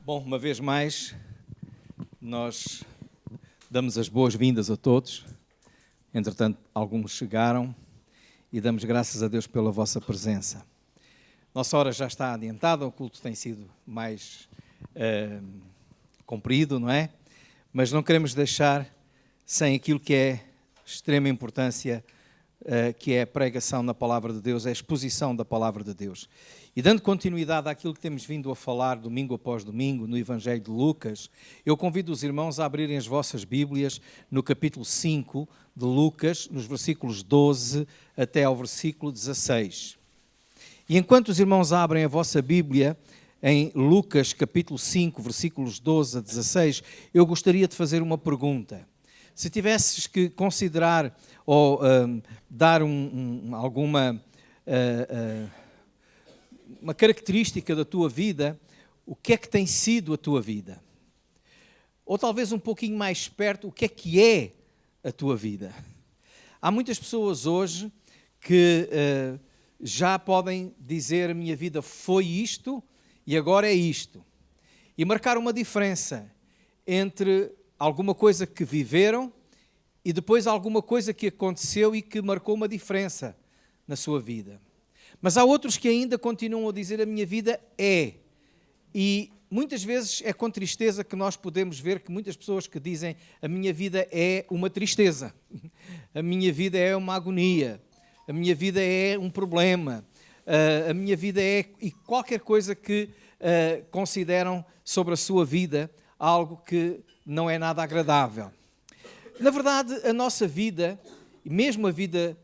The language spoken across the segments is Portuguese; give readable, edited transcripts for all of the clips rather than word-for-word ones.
Bom, uma vez mais, nós damos as boas-vindas a todos. Entretanto, alguns chegaram e damos graças a Deus pela vossa presença. Nossa hora já está adiantada, o culto tem sido mais comprido, não é? Mas não queremos deixar sem aquilo que é extrema importância, que é a pregação na Palavra de Deus, a exposição da Palavra de Deus. E dando continuidade àquilo que temos vindo a falar domingo após domingo no Evangelho de Lucas, eu convido os irmãos a abrirem as vossas Bíblias no capítulo 5 de Lucas, nos versículos 12 até ao versículo 16. E enquanto os irmãos abrem a vossa Bíblia em Lucas capítulo 5, versículos 12 a 16, eu gostaria de fazer uma pergunta. Se tivesses que considerar ou dar alguma uma característica da tua vida, o que é que tem sido a tua vida? Ou talvez um pouquinho mais perto, o que é a tua vida? Há muitas pessoas hoje que já podem dizer: a minha vida foi isto e agora é isto. E marcar uma diferença entre alguma coisa que viveram e depois alguma coisa que aconteceu e que marcou uma diferença na sua vida. Mas há outros que ainda continuam a dizer: a minha vida é. E muitas vezes é com tristeza que nós podemos ver que muitas pessoas que dizem: a minha vida é uma tristeza, a minha vida é uma agonia, a minha vida é um problema, a minha vida é... E qualquer coisa que consideram sobre a sua vida algo que não é nada agradável. Na verdade, a nossa vida, mesmo a vida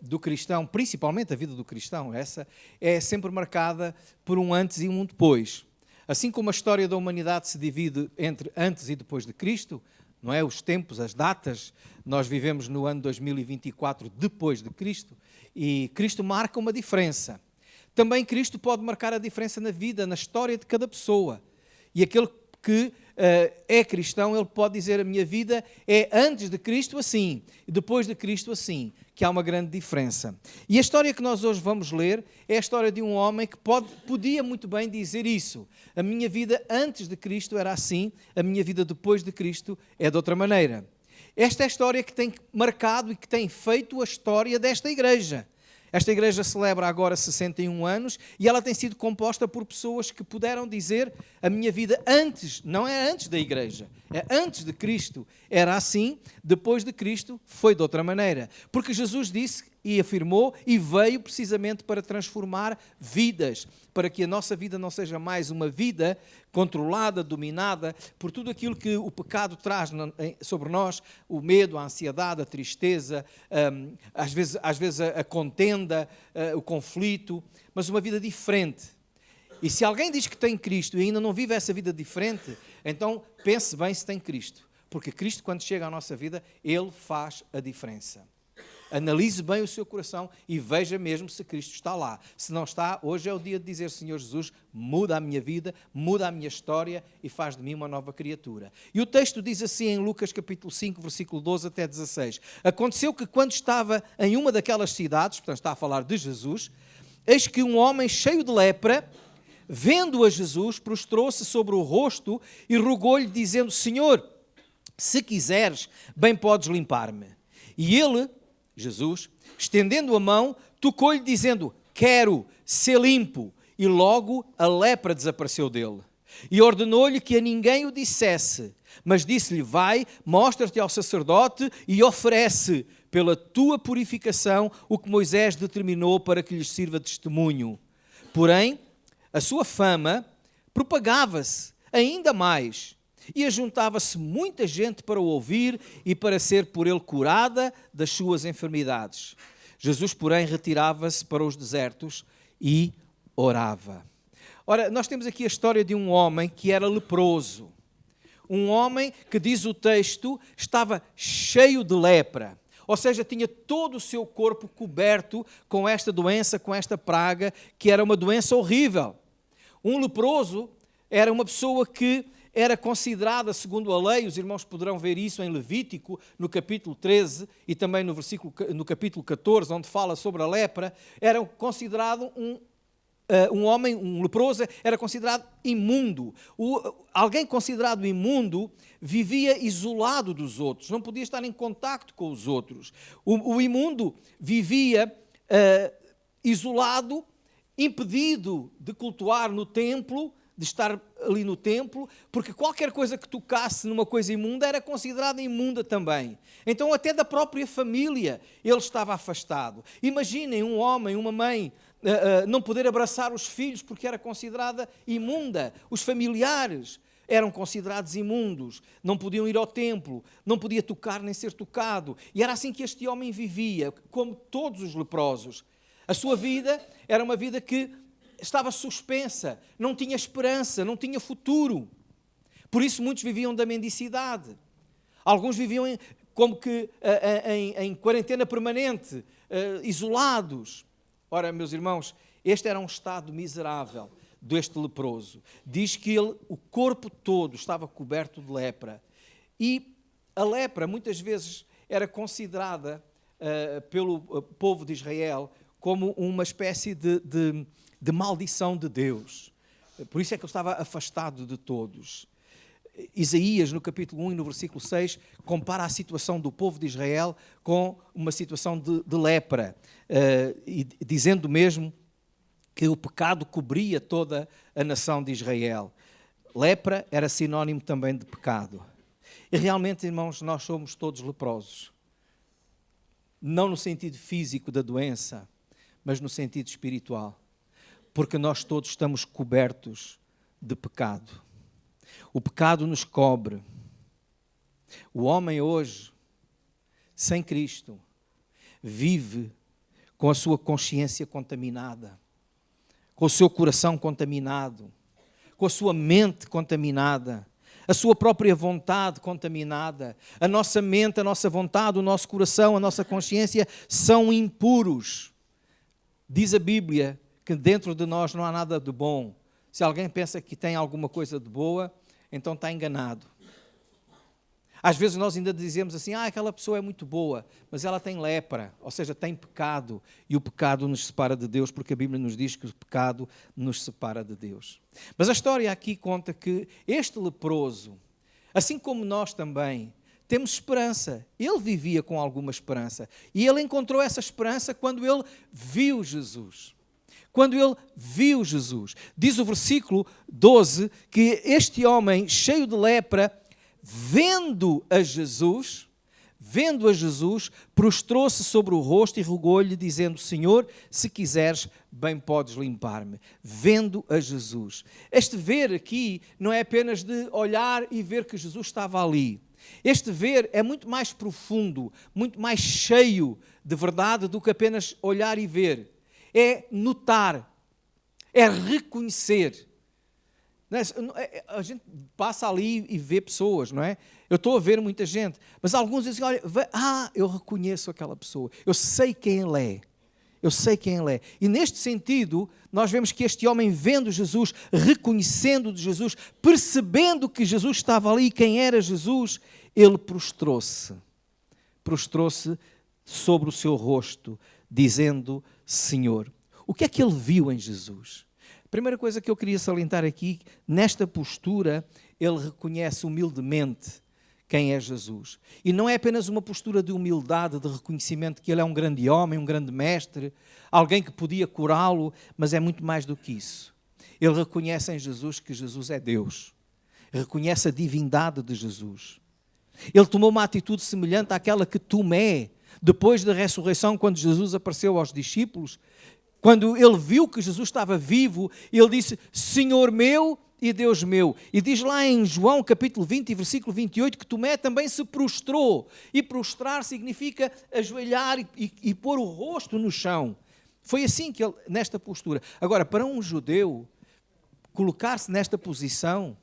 do cristão, principalmente a vida do cristão, essa é sempre marcada por um antes e um depois. Assim como a história da humanidade se divide entre antes e depois de Cristo, não é? Os tempos, as datas, nós vivemos no ano 2024 depois de Cristo, e Cristo marca uma diferença. Também Cristo pode marcar a diferença na vida, na história de cada pessoa. E aquele que é cristão, ele pode dizer: a minha vida é antes de Cristo assim, e depois de Cristo assim, que há uma grande diferença. E a história que nós hoje vamos ler é a história de um homem que podia muito bem dizer isso. A minha vida antes de Cristo era assim, a minha vida depois de Cristo é de outra maneira. Esta é a história que tem marcado e que tem feito a história desta igreja. Esta igreja celebra agora 61 anos e ela tem sido composta por pessoas que puderam dizer: a minha vida antes, não é antes da igreja, é antes de Cristo, era assim, depois de Cristo foi de outra maneira. Porque Jesus disse e afirmou e veio precisamente para transformar vidas, para que a nossa vida não seja mais uma vida controlada, dominada por tudo aquilo que o pecado traz sobre nós, o medo, a ansiedade, a tristeza, às vezes a contenda, o conflito, mas uma vida diferente. E se alguém diz que tem Cristo e ainda não vive essa vida diferente, então pense bem se tem Cristo, porque Cristo, quando chega à nossa vida, Ele faz a diferença. Analise bem o seu coração e veja mesmo se Cristo está lá. Se não está, hoje é o dia de dizer: Senhor Jesus, muda a minha vida, muda a minha história e faz de mim uma nova criatura. E o texto diz assim em Lucas capítulo 5, versículo 12 até 16. Aconteceu que quando estava em uma daquelas cidades, portanto está a falar de Jesus, eis que um homem cheio de lepra, vendo a Jesus, prostrou-se sobre o rosto e rogou-lhe, dizendo: Senhor, se quiseres, bem podes limpar-me. E ele, Jesus, estendendo a mão, tocou-lhe, dizendo: quero ser limpo. E logo a lepra desapareceu dele. E ordenou-lhe que a ninguém o dissesse, mas disse-lhe: vai, mostra-te ao sacerdote e oferece pela tua purificação o que Moisés determinou para que lhes sirva de testemunho. Porém, a sua fama propagava-se ainda mais, e ajuntava-se muita gente para o ouvir e para ser por ele curada das suas enfermidades. Jesus, porém, retirava-se para os desertos e orava. Ora, nós temos aqui a história de um homem que era leproso. Um homem que, diz o texto, estava cheio de lepra. Ou seja, tinha todo o seu corpo coberto com esta doença, com esta praga, que era uma doença horrível. Um leproso era uma pessoa que era considerada, segundo a lei, os irmãos poderão ver isso em Levítico, no capítulo 13, e também no capítulo 14, onde fala sobre a lepra, era considerado um homem, um leproso, era considerado imundo. Alguém considerado imundo vivia isolado dos outros, não podia estar em contacto com os outros. O imundo vivia isolado, impedido de cultuar no templo, de estar ali no templo, porque qualquer coisa que tocasse numa coisa imunda era considerada imunda também. Então até da própria família ele estava afastado. Imaginem um homem, uma mãe, não poder abraçar os filhos porque era considerada imunda. Os familiares eram considerados imundos, não podiam ir ao templo, não podia tocar nem ser tocado. E era assim que este homem vivia, como todos os leprosos. A sua vida era uma vida que estava suspensa, não tinha esperança, não tinha futuro. Por isso muitos viviam da mendicidade. Alguns viviam como que em quarentena permanente, isolados. Ora, meus irmãos, este era um estado miserável deste leproso. Diz que o corpo todo estava coberto de lepra. E a lepra muitas vezes era considerada pelo povo de Israel como uma espécie de maldição de Deus. Por isso é que ele estava afastado de todos. Isaías, no capítulo 1 e no versículo 6, compara a situação do povo de Israel com uma situação de lepra, e dizendo mesmo que o pecado cobria toda a nação de Israel. Lepra era sinónimo também de pecado. E realmente, irmãos, nós somos todos leprosos. Não no sentido físico da doença, mas no sentido espiritual. Porque nós todos estamos cobertos de pecado. O pecado nos cobre. O homem hoje, sem Cristo, vive com a sua consciência contaminada, com o seu coração contaminado, com a sua mente contaminada, a sua própria vontade contaminada. A nossa mente, a nossa vontade, o nosso coração, a nossa consciência são impuros. Diz a Bíblia que dentro de nós não há nada de bom. Se alguém pensa que tem alguma coisa de boa, então está enganado. Às vezes nós ainda dizemos assim, aquela pessoa é muito boa, mas ela tem lepra, ou seja, tem pecado, e o pecado nos separa de Deus, porque a Bíblia nos diz que o pecado nos separa de Deus. Mas a história aqui conta que este leproso, assim como nós também, temos esperança. Ele vivia com alguma esperança, e ele encontrou essa esperança quando ele viu Jesus. Quando ele viu Jesus. Diz o versículo 12 que este homem cheio de lepra, vendo a Jesus, prostrou-se sobre o rosto e rogou-lhe, dizendo, Senhor, se quiseres, bem podes limpar-me. Vendo a Jesus. Este ver aqui não é apenas de olhar e ver que Jesus estava ali. Este ver é muito mais profundo, muito mais cheio de verdade do que apenas olhar e ver. É notar, é reconhecer. A gente passa ali e vê pessoas, não é? Eu estou a ver muita gente, mas alguns dizem, olha, eu reconheço aquela pessoa, eu sei quem ele é. Eu sei quem ele é. E neste sentido, nós vemos que este homem vendo Jesus, reconhecendo de Jesus, percebendo que Jesus estava ali, quem era Jesus, ele prostrou-se sobre o seu rosto, dizendo, Senhor. O que é que ele viu em Jesus? A primeira coisa que eu queria salientar aqui, nesta postura, ele reconhece humildemente quem é Jesus. E não é apenas uma postura de humildade, de reconhecimento que ele é um grande homem, um grande mestre, alguém que podia curá-lo, mas é muito mais do que isso. Ele reconhece em Jesus que Jesus é Deus. Reconhece a divindade de Jesus. Ele tomou uma atitude semelhante àquela que Tomé, depois da ressurreição, quando Jesus apareceu aos discípulos, quando ele viu que Jesus estava vivo, ele disse, Senhor meu e Deus meu. E diz lá em João capítulo 20, versículo 28, que Tomé também se prostrou. E prostrar significa ajoelhar e pôr o rosto no chão. Foi assim que ele, nesta postura. Agora, para um judeu, colocar-se nesta posição,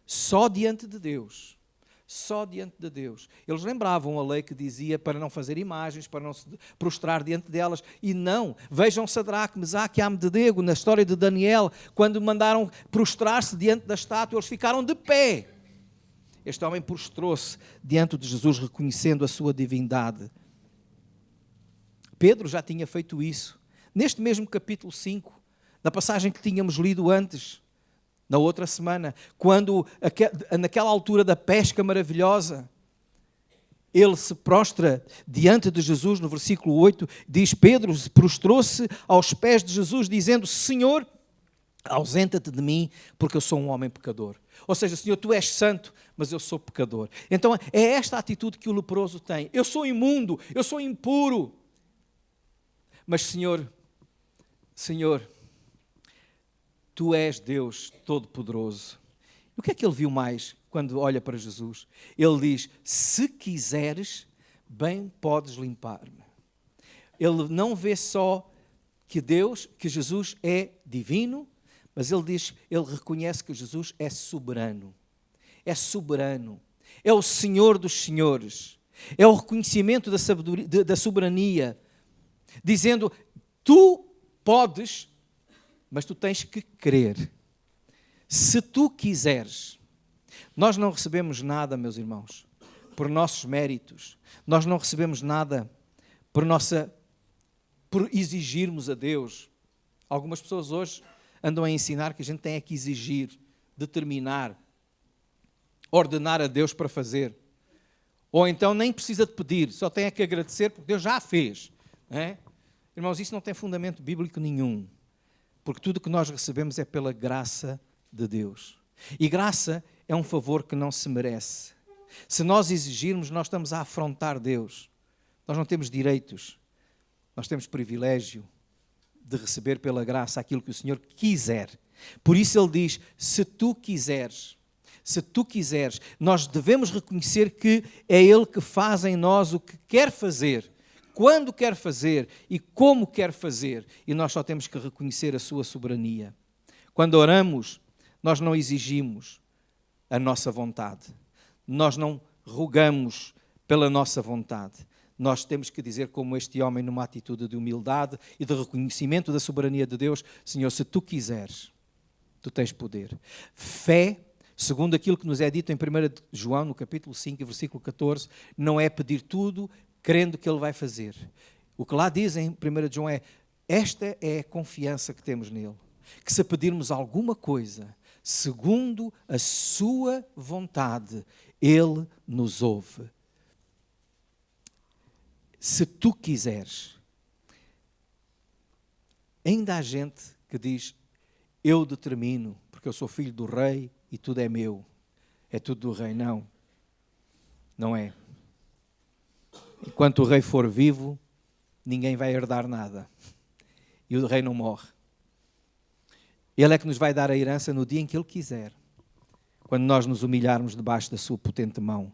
só diante de Deus. Só diante de Deus. Eles lembravam a lei que dizia para não fazer imagens, para não se prostrar diante delas. E não. Vejam Sadraque, Mesaque e Abdenego, na história de Daniel, quando mandaram prostrar-se diante da estátua, eles ficaram de pé. Este homem prostrou-se diante de Jesus, reconhecendo a sua divindade. Pedro já tinha feito isso. Neste mesmo capítulo 5, Na passagem que tínhamos lido antes, na outra semana, quando naquela altura da pesca maravilhosa, ele se prostra diante de Jesus, no versículo 8, diz: Pedro prostrou-se aos pés de Jesus, dizendo: Senhor, ausenta-te de mim, porque eu sou um homem pecador. Ou seja, Senhor, tu és santo, mas eu sou pecador. Então é esta atitude que o leproso tem. Eu sou imundo, eu sou impuro. Mas Senhor, tu és Deus Todo-Poderoso. E o que é que ele viu mais quando olha para Jesus? Ele diz: se quiseres, bem podes limpar-me. Ele não vê só que Jesus é divino, mas ele reconhece que Jesus é soberano. É soberano. É o Senhor dos senhores. É o reconhecimento da soberania. Dizendo: tu podes, mas tu tens que querer. Se tu quiseres. Nós não recebemos nada, meus irmãos, por nossos méritos. Nós não recebemos nada por exigirmos a Deus. Algumas pessoas hoje andam a ensinar que a gente tem que exigir, determinar, ordenar a Deus para fazer. Ou então nem precisa de pedir, só tem que agradecer porque Deus já fez. Não é? Irmãos, isso não tem fundamento bíblico nenhum. Porque tudo que nós recebemos é pela graça de Deus. E graça é um favor que não se merece. Se nós exigirmos, nós estamos a afrontar Deus. Nós não temos direitos. Nós temos privilégio de receber pela graça aquilo que o Senhor quiser. Por isso ele diz: se tu quiseres, nós devemos reconhecer que é Ele que faz em nós o que quer fazer, quando quer fazer e como quer fazer. E nós só temos que reconhecer a sua soberania. Quando oramos, nós não exigimos a nossa vontade. Nós não rogamos pela nossa vontade. Nós temos que dizer, como este homem, numa atitude de humildade e de reconhecimento da soberania de Deus: Senhor, se tu quiseres, tu tens poder. Fé, segundo aquilo que nos é dito em 1 João, no capítulo 5, versículo 14, não é pedir tudo crendo que Ele vai fazer. O que lá diz em 1 João é: esta é a confiança que temos nele, que se pedirmos alguma coisa segundo a sua vontade, Ele nos ouve. Se tu quiseres. Ainda há gente que diz: eu determino, porque eu sou filho do rei e tudo é meu. É tudo do rei. Não. Não é. Enquanto o rei for vivo, ninguém vai herdar nada. E o rei não morre. Ele é que nos vai dar a herança no dia em que Ele quiser. Quando nós nos humilharmos debaixo da sua potente mão.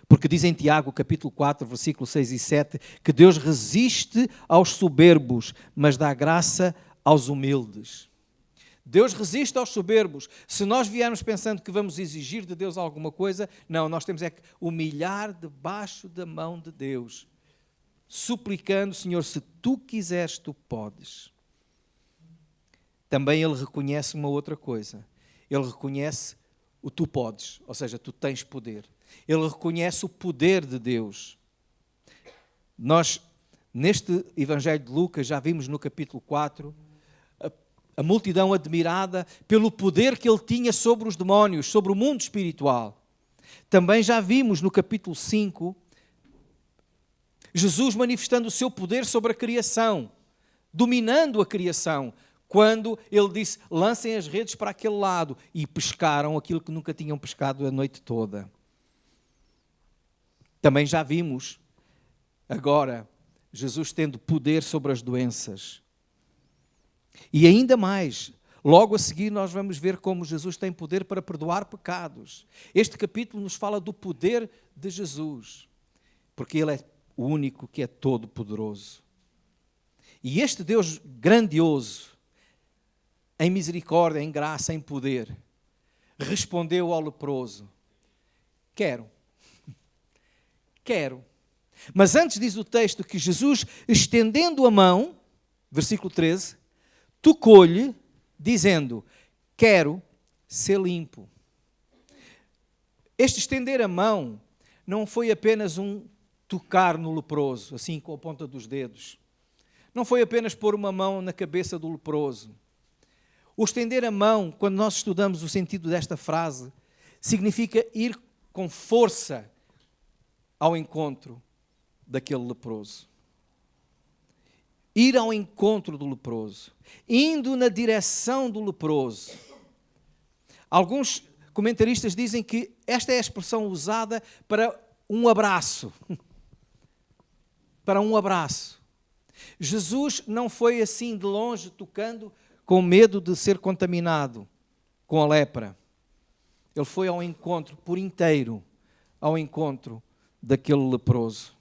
Porque diz em Tiago, capítulo 4, versículos 6 e 7, que Deus resiste aos soberbos, mas dá graça aos humildes. Deus resiste aos soberbos. Se nós viermos pensando que vamos exigir de Deus alguma coisa, não, nós temos é que humilhar debaixo da mão de Deus, suplicando: Senhor, se tu quiseres, tu podes. Também Ele reconhece uma outra coisa. Ele reconhece o tu podes, ou seja, tu tens poder. Ele reconhece o poder de Deus. Nós, neste Evangelho de Lucas, já vimos no capítulo 4, a multidão admirada pelo poder que ele tinha sobre os demónios, sobre o mundo espiritual. Também já vimos no capítulo 5, Jesus manifestando o seu poder sobre a criação, dominando a criação, quando ele disse: lancem as redes para aquele lado, e pescaram aquilo que nunca tinham pescado a noite toda. Também já vimos, agora, Jesus tendo poder sobre as doenças. E ainda mais, logo a seguir nós vamos ver como Jesus tem poder para perdoar pecados. Este capítulo nos fala do poder de Jesus, porque Ele é o único que é todo-poderoso. E este Deus grandioso, em misericórdia, em graça, em poder, respondeu ao leproso: quero. Mas antes diz o texto que Jesus, estendendo a mão, versículo 13, tocou-lhe, dizendo: quero ser limpo. Este estender a mão não foi apenas um tocar no leproso, assim com a ponta dos dedos. Não foi apenas pôr uma mão na cabeça do leproso. O estender a mão, quando nós estudamos o sentido desta frase, significa ir com força ao encontro daquele leproso. Ir ao encontro do leproso, indo na direção do leproso. Alguns comentaristas dizem que esta é a expressão usada para um abraço. Para um abraço. Jesus não foi assim de longe tocando com medo de ser contaminado com a lepra. Ele foi ao encontro por inteiro, ao encontro daquele leproso.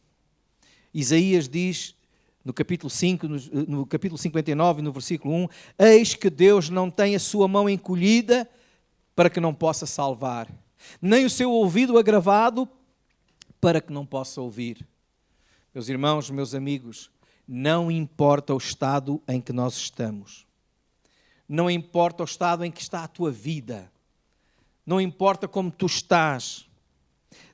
Isaías diz, no capítulo 5, no capítulo 59, no versículo 1, eis que Deus não tem a sua mão encolhida para que não possa salvar, nem o seu ouvido agravado para que não possa ouvir. Meus irmãos, meus amigos, não importa o estado em que nós estamos, não importa o estado em que está a tua vida, não importa como tu estás,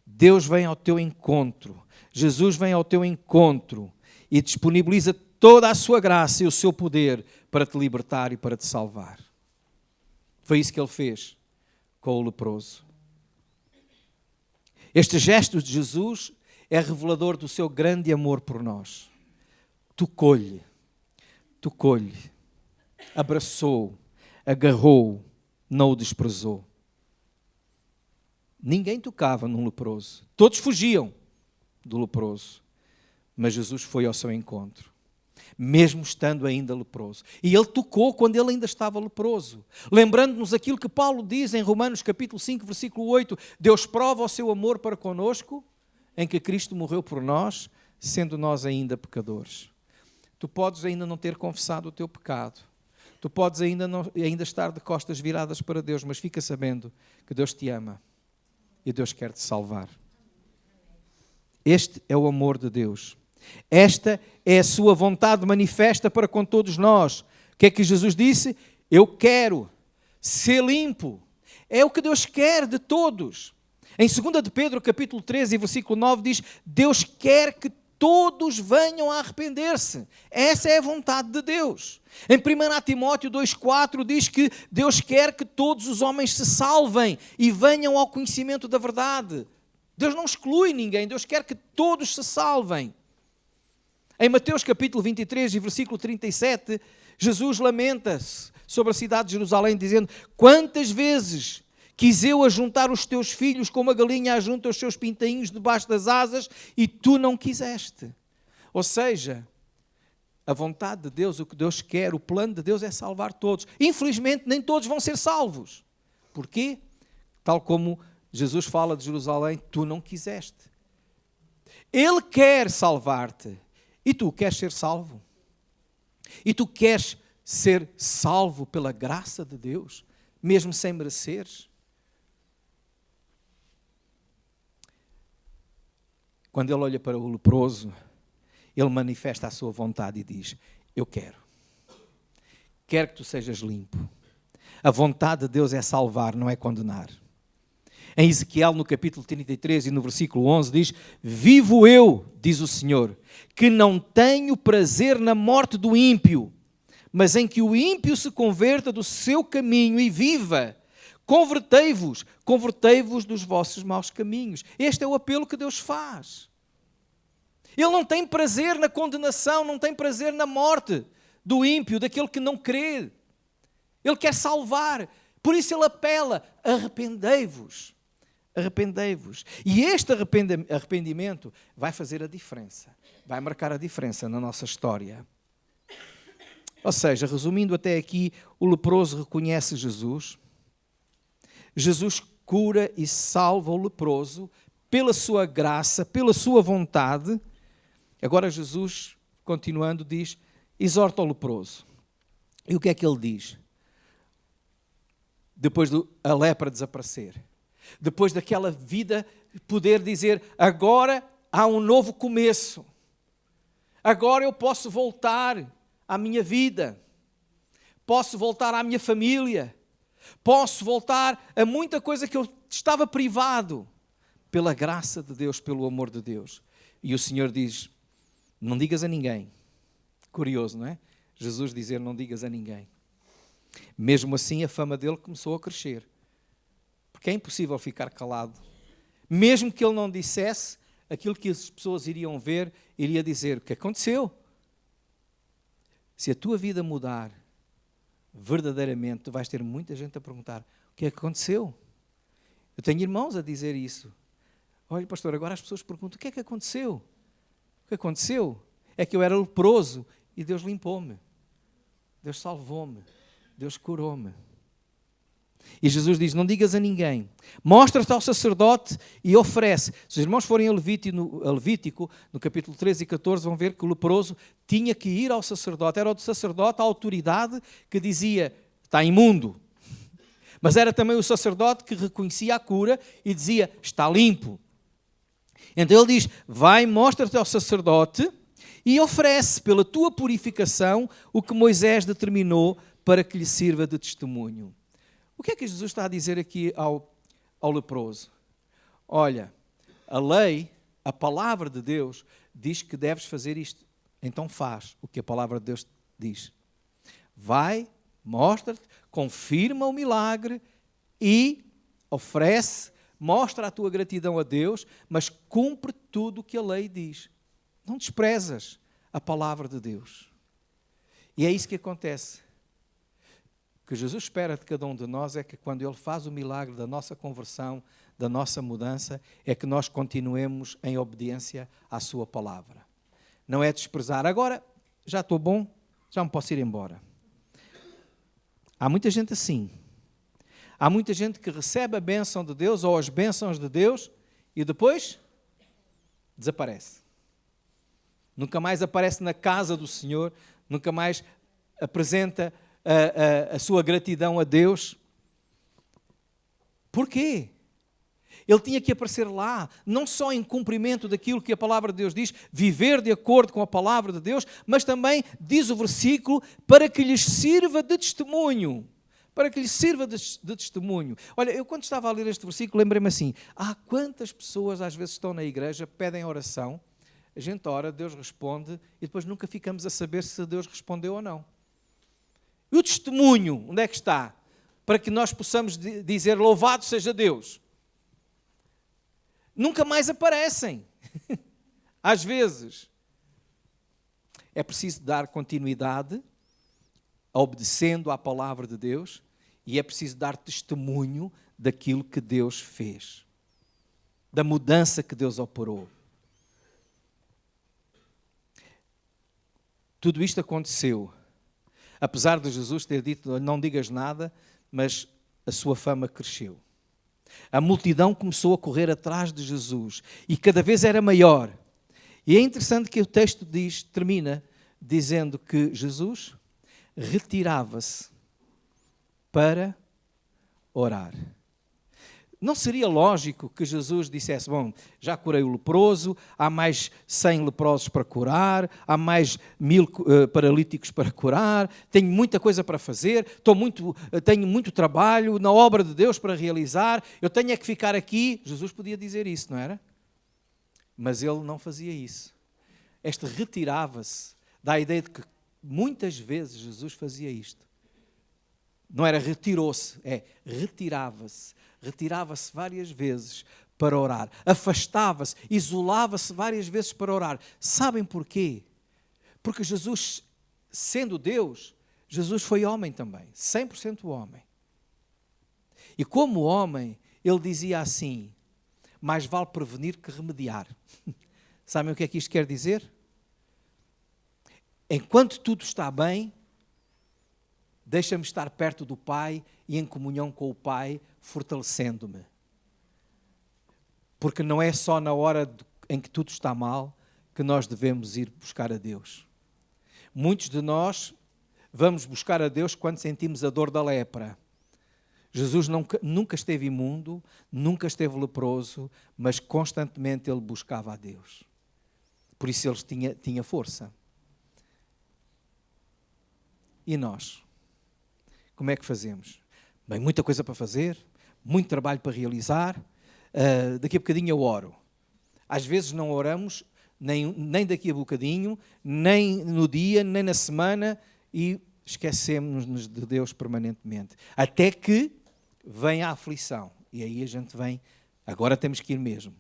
Deus vem ao teu encontro, Jesus vem ao teu encontro e disponibiliza toda a sua graça e o seu poder para te libertar e para te salvar. Foi isso que ele fez com o leproso. Este gesto de Jesus é revelador do seu grande amor por nós. Tocou-lhe, abraçou, agarrou, não o desprezou. Ninguém tocava num leproso. Todos fugiam do leproso. Mas Jesus foi ao seu encontro, mesmo estando ainda leproso. E ele tocou quando ele ainda estava leproso. Lembrando-nos aquilo que Paulo diz em Romanos capítulo 5, versículo 8, Deus prova o seu amor para conosco, em que Cristo morreu por nós, sendo nós ainda pecadores. Tu podes ainda não ter confessado o teu pecado. Tu podes ainda estar de costas viradas para Deus, mas fica sabendo que Deus te ama e Deus quer te salvar. Este é o amor de Deus. Esta é a sua vontade manifesta para com todos nós. O que é que Jesus disse? Eu quero ser limpo. É o que Deus quer de todos. Em 2 de Pedro, capítulo 13, versículo 9, diz, Deus quer que todos venham a arrepender-se. Essa é a vontade de Deus. Em 1 Timóteo 2,4 diz que Deus quer que todos os homens se salvem e venham ao conhecimento da verdade. Deus não exclui ninguém, Deus quer que todos se salvem. Em Mateus capítulo 23 e versículo 37, Jesus lamenta-se sobre a cidade de Jerusalém, dizendo, quantas vezes quis eu ajuntar os teus filhos como a galinha ajunta os seus pintainhos debaixo das asas e tu não quiseste. Ou seja, a vontade de Deus, o que Deus quer, o plano de Deus é salvar todos. Infelizmente, nem todos vão ser salvos. Porquê? Tal como Jesus fala de Jerusalém, tu não quiseste. Ele quer salvar-te. E tu queres ser salvo? E tu queres ser salvo pela graça de Deus, mesmo sem mereceres? Quando ele olha para o leproso, ele manifesta a sua vontade e diz, eu quero. Quero que tu sejas limpo. A vontade de Deus é salvar, não é condenar. Em Ezequiel, no capítulo 33 e no versículo 11, diz, vivo eu, diz o Senhor, que não tenho prazer na morte do ímpio, mas em que o ímpio se converta do seu caminho e viva. Convertei-vos dos vossos maus caminhos. Este é o apelo que Deus faz. Ele não tem prazer na condenação, não tem prazer na morte do ímpio, daquele que não crê. Ele quer salvar. Por isso ele apela, arrependei-vos. Arrependei-vos. E este arrependimento vai fazer a diferença. Vai marcar a diferença na nossa história. Ou seja, resumindo até aqui, o leproso reconhece Jesus. Jesus cura e salva o leproso pela sua graça, pela sua vontade. Agora Jesus, continuando, diz, exorta o leproso. E o que é que ele diz? Depois da lepra desaparecer. Depois daquela vida poder dizer, agora há um novo começo. Agora eu posso voltar à minha vida. Posso voltar à minha família. Posso voltar a muita coisa que eu estava privado. Pela graça de Deus, pelo amor de Deus. E o Senhor diz, não digas a ninguém. Curioso, não é? Jesus dizer, não digas a ninguém. Mesmo assim, a fama dele começou a crescer. Porque é impossível ficar calado. Mesmo que ele não dissesse, aquilo que as pessoas iriam ver, iria dizer: o que aconteceu? Se a tua vida mudar verdadeiramente, tu vais ter muita gente a perguntar: o que é que aconteceu? Eu tenho irmãos a dizer isso. Olha, pastor, agora as pessoas perguntam: o que é que aconteceu? O que aconteceu? É que eu era leproso e Deus limpou-me. Deus salvou-me. Deus curou-me. E Jesus diz: não digas a ninguém. Mostra-te ao sacerdote e oferece. Se os irmãos forem a Levítico, no capítulo 13 e 14, vão ver que o leproso tinha que ir ao sacerdote. Era o sacerdote, a autoridade, que dizia: está imundo. Mas era também o sacerdote que reconhecia a cura e dizia: está limpo. Então ele diz: vai, mostra-te ao sacerdote e oferece pela tua purificação o que Moisés determinou para que lhe sirva de testemunho. O que é que Jesus está a dizer aqui ao leproso? Olha, a lei, a palavra de Deus, diz que deves fazer isto. Então faz o que a palavra de Deus diz. Vai, mostra-te, confirma o milagre e oferece, mostra a tua gratidão a Deus, mas cumpre tudo o que a lei diz. Não desprezas a palavra de Deus. E é isso que acontece. O que Jesus espera de cada um de nós é que quando Ele faz o milagre da nossa conversão, da nossa mudança, é que nós continuemos em obediência à sua palavra. Não é desprezar. Agora, já estou bom, já me posso ir embora. Há muita gente assim. Há muita gente que recebe a bênção de Deus ou as bênçãos de Deus e depois desaparece. Nunca mais aparece na casa do Senhor, nunca mais apresenta a sua gratidão a Deus. Porquê? Ele tinha que aparecer lá, não só em cumprimento daquilo que a palavra de Deus diz, viver de acordo com a palavra de Deus, mas também, diz o versículo, para que lhes sirva de testemunho. Para que lhes sirva de testemunho. Olha, eu quando estava a ler este versículo, lembrei-me assim: quantas pessoas às vezes estão na igreja, pedem oração, a gente ora, Deus responde, e depois nunca ficamos a saber se Deus respondeu ou não. E o testemunho, onde é que está? Para que nós possamos dizer: louvado seja Deus. Nunca mais aparecem. Às vezes. É preciso dar continuidade, obedecendo à palavra de Deus, e é preciso dar testemunho daquilo que Deus fez, da mudança que Deus operou. Tudo isto aconteceu, apesar de Jesus ter dito: não digas nada, mas a sua fama cresceu. A multidão começou a correr atrás de Jesus e cada vez era maior. E é interessante que o texto termina dizendo que Jesus retirava-se para orar. Não seria lógico que Jesus dissesse: bom, já curei o leproso, há mais 100 leprosos para curar, há mais 1000 paralíticos para curar, tenho muita coisa para fazer, tenho muito trabalho na obra de Deus para realizar, eu tenho é que ficar aqui. Jesus podia dizer isso, não era? Mas ele não fazia isso. Este retirava-se, dá a ideia de que muitas vezes Jesus fazia isto. Não era retirou-se, é retirava-se. Retirava-se várias vezes para orar. Afastava-se, isolava-se várias vezes para orar. Sabem porquê? Porque Jesus, sendo Deus, Jesus foi homem também, 100% homem. E como homem, ele dizia assim: mais vale prevenir que remediar. Sabem o que é que isto quer dizer? Enquanto tudo está bem, deixa-me estar perto do Pai e em comunhão com o Pai, fortalecendo-me. Porque não é só na hora em que tudo está mal que nós devemos ir buscar a Deus. Muitos de nós vamos buscar a Deus quando sentimos a dor da lepra. Jesus nunca esteve imundo, nunca esteve leproso, mas constantemente ele buscava a Deus. Por isso ele tinha força. E nós? Como é que fazemos? Bem, muita coisa para fazer, muito trabalho para realizar, daqui a bocadinho eu oro. Às vezes não oramos, nem daqui a bocadinho, nem no dia, nem na semana, e esquecemos-nos de Deus permanentemente. Até que vem a aflição. E aí a gente vem, agora temos que ir mesmo.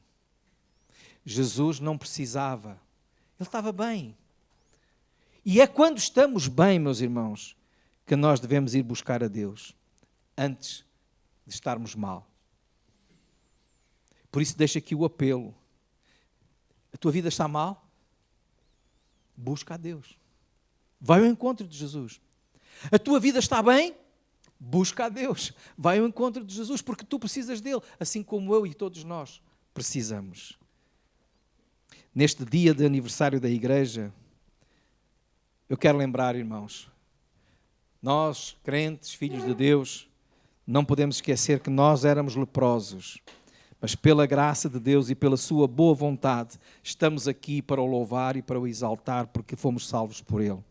Jesus não precisava. Ele estava bem. E é quando estamos bem, meus irmãos, que nós devemos ir buscar a Deus, antes de estarmos mal. Por isso deixo aqui o apelo. A tua vida está mal? Busca a Deus. Vai ao encontro de Jesus. A tua vida está bem? Busca a Deus. Vai ao encontro de Jesus, porque tu precisas dele, assim como eu e todos nós precisamos. Neste dia de aniversário da igreja, eu quero lembrar, irmãos, nós, crentes, filhos de Deus, não podemos esquecer que nós éramos leprosos, mas pela graça de Deus e pela sua boa vontade, estamos aqui para o louvar e para o exaltar, porque fomos salvos por Ele.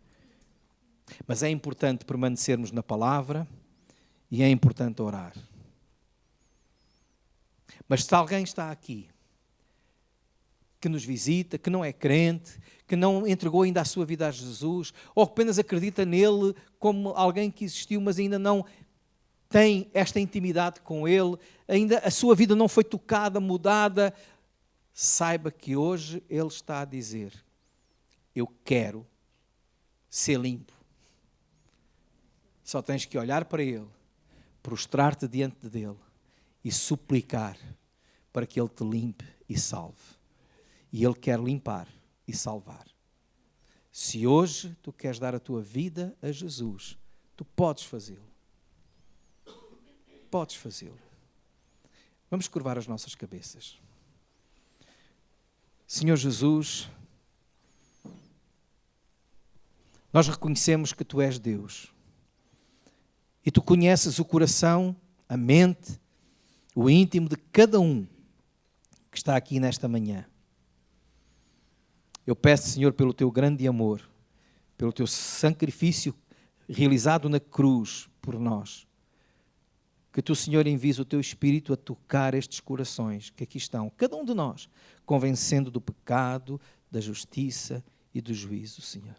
Mas é importante permanecermos na palavra e é importante orar. Mas se alguém está aqui, que nos visita, que não é crente, que não entregou ainda a sua vida a Jesus, ou apenas acredita nele como alguém que existiu, mas ainda não tem esta intimidade com ele, ainda a sua vida não foi tocada, mudada, saiba que hoje ele está a dizer: eu quero ser limpo. Só tens que olhar para ele, prostrar-te diante dele e suplicar para que ele te limpe e salve. E ele quer limpar e salvar. Se hoje tu queres dar a tua vida a Jesus, tu podes fazê-lo. Podes fazê-lo. Vamos curvar as nossas cabeças. Senhor Jesus, nós reconhecemos que Tu és Deus. E Tu conheces o coração, a mente, o íntimo de cada um que está aqui nesta manhã. Eu peço, Senhor, pelo Teu grande amor, pelo Teu sacrifício realizado na cruz por nós, que Tu, Senhor, envies o Teu Espírito a tocar estes corações que aqui estão, cada um de nós, convencendo do pecado, da justiça e do juízo, Senhor.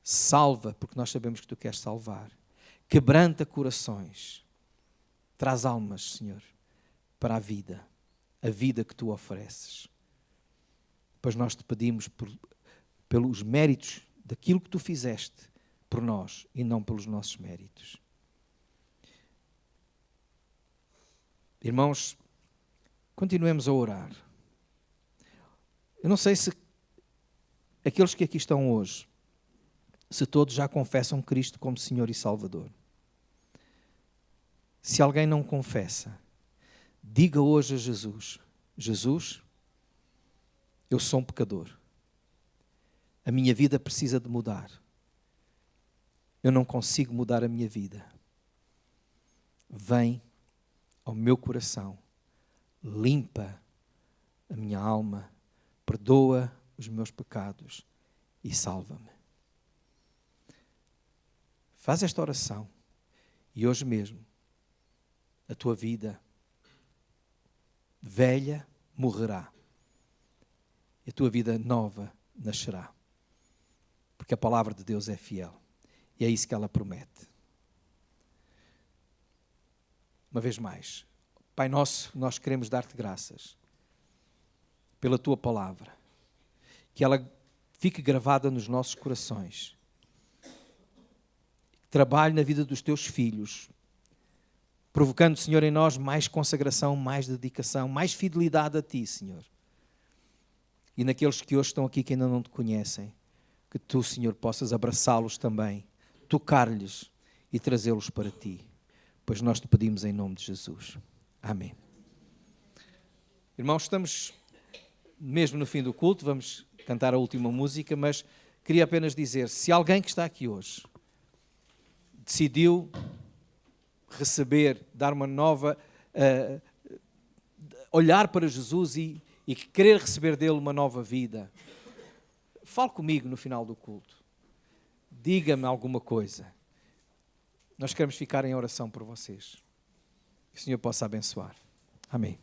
Salva, porque nós sabemos que Tu queres salvar. Quebranta corações. Traz almas, Senhor, para a vida que Tu ofereces. Pois nós Te pedimos pelos méritos daquilo que Tu fizeste por nós e não pelos nossos méritos. Irmãos, continuemos a orar. Eu não sei se aqueles que aqui estão hoje, se todos já confessam Cristo como Senhor e Salvador. Se alguém não confessa, diga hoje a Jesus: Jesus, eu sou um pecador. A minha vida precisa de mudar. Eu não consigo mudar a minha vida. Vem ao meu coração, limpa a minha alma, perdoa os meus pecados e salva-me. Faz esta oração e hoje mesmo a tua vida velha morrerá e a tua vida nova nascerá, porque a palavra de Deus é fiel e é isso que ela promete. Uma vez mais, Pai nosso, nós queremos dar-te graças pela Tua palavra, que ela fique gravada nos nossos corações, trabalhe na vida dos Teus filhos, provocando, Senhor, em nós mais consagração, mais dedicação, mais fidelidade a Ti, Senhor. E naqueles que hoje estão aqui que ainda não Te conhecem, que Tu, Senhor, possas abraçá-los também, tocar-lhes e trazê-los para Ti. Pois nós Te pedimos em nome de Jesus. Amém. Irmãos, estamos mesmo no fim do culto, vamos cantar a última música, mas queria apenas dizer, se alguém que está aqui hoje decidiu receber, dar uma nova, olhar para Jesus e querer receber dele uma nova vida, fale comigo no final do culto. Diga-me alguma coisa. Nós queremos ficar em oração por vocês. Que o Senhor possa abençoar. Amém.